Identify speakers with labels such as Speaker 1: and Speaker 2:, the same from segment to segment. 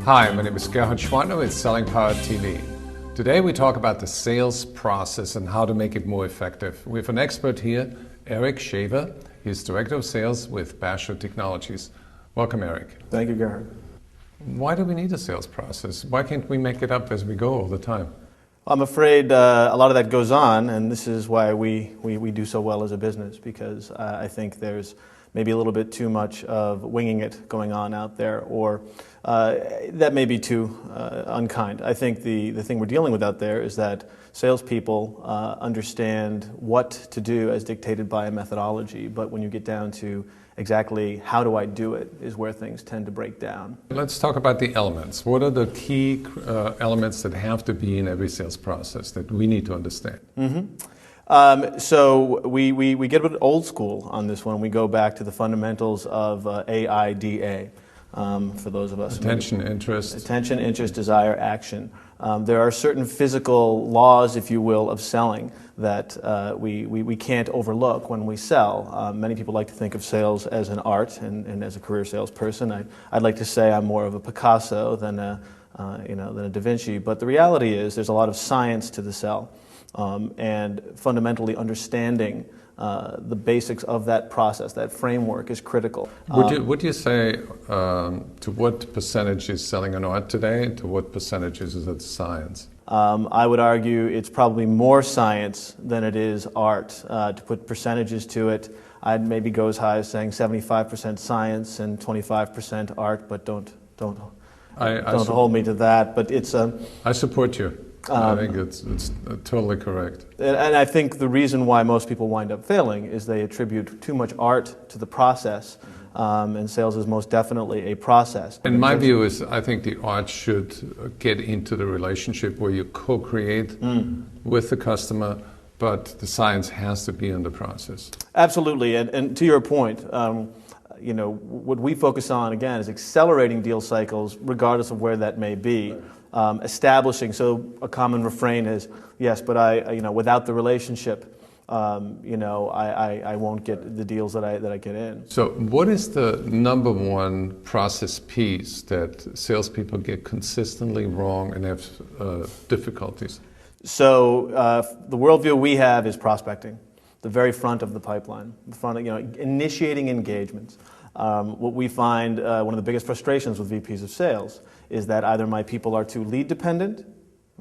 Speaker 1: Hi, my name is Gerhard Schwantner with Selling Power TV. Today we talk about the sales process and how to make it more effective. We have an expert here, Eric Shaver. He's Director of Sales with Basho Technologies. Welcome, Eric.
Speaker 2: Thank you, Gerhard.
Speaker 1: Why do we need a sales process? Why can't we make it up as we go all the time?
Speaker 2: I'm afraid a lot of that goes on, and this is why we do so well as a business, because I think there's maybe a little bit too much of winging it going on out there, or that may be too unkind. I think the thing we're dealing with out there is that salespeople understand what to do as dictated by a methodology, but when you get down to exactly how do I do it is where things tend to break down.
Speaker 1: Let's talk about the elements. What are the key elements that have to be in every sales process that we need to understand?
Speaker 2: So we get a bit old school on this one. We go back to the fundamentals of AIDA. For those of us
Speaker 1: Attention, interest,
Speaker 2: desire, action. There are certain physical laws, if you will, of selling that we can't overlook when we sell. Many people like to think of sales as an art, and as a career salesperson, I'd like to say I'm more of a Picasso than a Da Vinci. But the reality is there's a lot of science to the sell, and fundamentally understanding the basics of that process, that framework, is critical.
Speaker 1: Would you say to what percentage is selling an art today, and to what percentage is it science?
Speaker 2: I would argue it's probably more science than it is art. To put percentages to it, I'd maybe go as high as saying 75% science and 25% art, but don't hold me to that. But it's
Speaker 1: I support you. I think it's totally correct.
Speaker 2: And I think the reason why most people wind up failing is they attribute too much art to the process, and sales is most definitely a process.
Speaker 1: And my view is I think the art should get into the relationship where you co-create with the customer, but the science has to be in the process.
Speaker 2: Absolutely, and to your point, what we focus on, again, is accelerating deal cycles regardless of where that may be. Establishing, so a common refrain is, yes, but without the relationship, I won't get the deals that I get in.
Speaker 1: So what is the number one process piece that salespeople get consistently wrong and have difficulties?
Speaker 2: So the worldview we have is prospecting, the very front of the pipeline, the front of, initiating engagements. What we find one of the biggest frustrations with VPs of sales is that either my people are too lead dependent,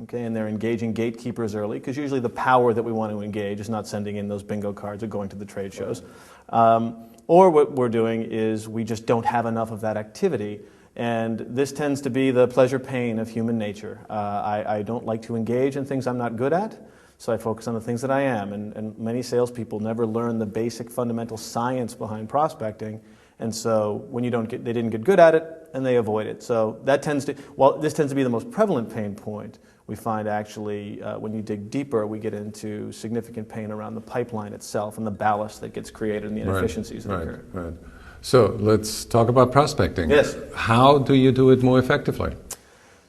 Speaker 2: okay, and they're engaging gatekeepers early, because usually the power that we want to engage is not sending in those bingo cards or going to the trade shows. Or what we're doing is we just don't have enough of that activity, and this tends to be the pleasure-pain of human nature. I don't like to engage in things I'm not good at, so I focus on the things that I am, and many salespeople never learn the basic fundamental science behind prospecting, and so when they didn't get good at it, and they avoid it. So that tends to be the most prevalent pain point. We find actually when you dig deeper, we get into significant pain around the pipeline itself and the ballast that gets created and the inefficiencies that occur.
Speaker 1: Right. So let's talk about prospecting.
Speaker 2: Yes.
Speaker 1: How do you do it more effectively?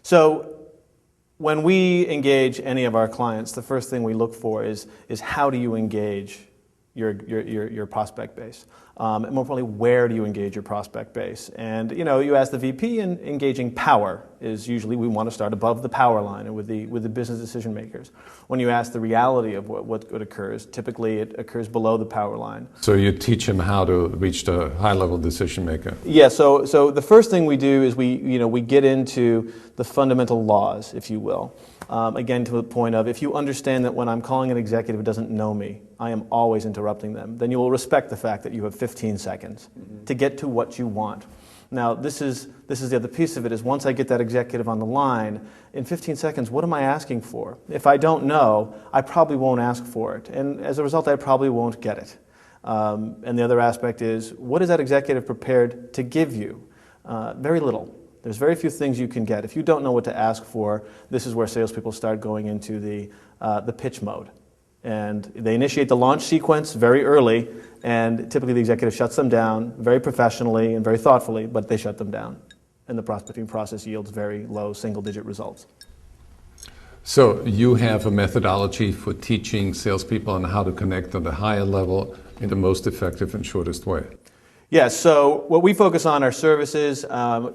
Speaker 2: So when we engage any of our clients, the first thing we look for is how do you engage your prospect base? And more importantly, where do you engage your prospect base? And you ask the VP, and engaging power is usually we want to start above the power line and with the business decision makers. When you ask the reality of what occurs, typically it occurs below the power line.
Speaker 1: So you teach them how to reach the high-level decision maker.
Speaker 2: Yeah. So the first thing we do is we get into the fundamental laws, if you will. Again, to the point of, if you understand that when I'm calling an executive who doesn't know me, I am always interrupting them, then you will respect the fact that you have 15 seconds to get to what you want. Now, this is the other piece of it, is once I get that executive on the line, in 15 seconds, what am I asking for? If I don't know, I probably won't ask for it, and as a result, I probably won't get it. And the other aspect is, what is that executive prepared to give you? Very little. There's very few things you can get. If you don't know what to ask for, this is where salespeople start going into the pitch mode. And they initiate the launch sequence very early, and typically the executive shuts them down very professionally and very thoughtfully, but they shut them down. And the prospecting process yields very low single-digit results.
Speaker 1: So you have a methodology for teaching salespeople on how to connect on the higher level in the most effective and shortest way.
Speaker 2: Yeah, so what we focus on are services,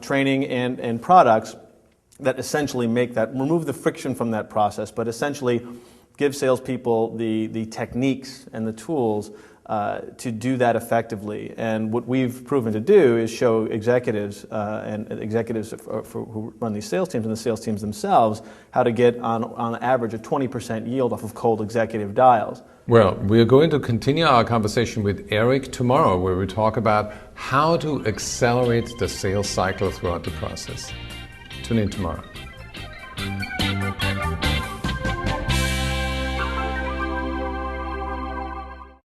Speaker 2: training, and products that essentially remove the friction from that process, but essentially give salespeople the techniques and the tools to do that effectively. And what we've proven to do is show executives and executives who run these sales teams and the sales teams themselves how to get on average a 20% yield off of cold executive dials.
Speaker 1: Well, we're going to continue our conversation with Eric tomorrow, where we talk about how to accelerate the sales cycle throughout the process. Tune in tomorrow.